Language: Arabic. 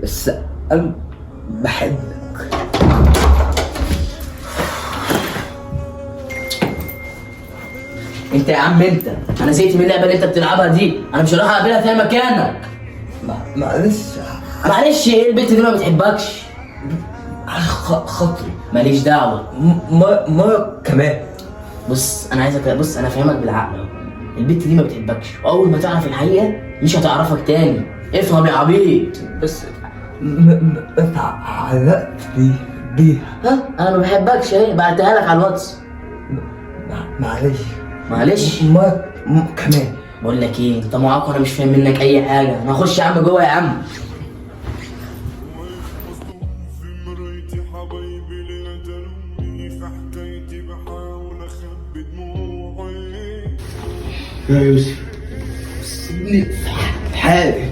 بس انا بحبك. انت يا عم انت، انا زهقت من اللعبه اللي انت بتلعبها دي، انا مش هروح اقابلها تاني مكانك. معلش معلش ايه، البنت دي ما بتحبكش. خاطري. ماليش دعوه. مرة كمان. بص انا عايزك، بص انا فاهمك بالعقل اهو، البنت دي ما بتحبكش، واول ما تعرف الحقيقه مش هتعرفك تاني، افهم يا عبيط. بس اتعلقت بيها. ها انا ما بحبكش اهي، بعتها لك على الواتس. معلش مرة كمان. بقول لك ايه، انت معاق وانا مش فاهم منك اي حاجه، انا هخش يا عم جوه يا عم. يا يوسف سيبني في حالي.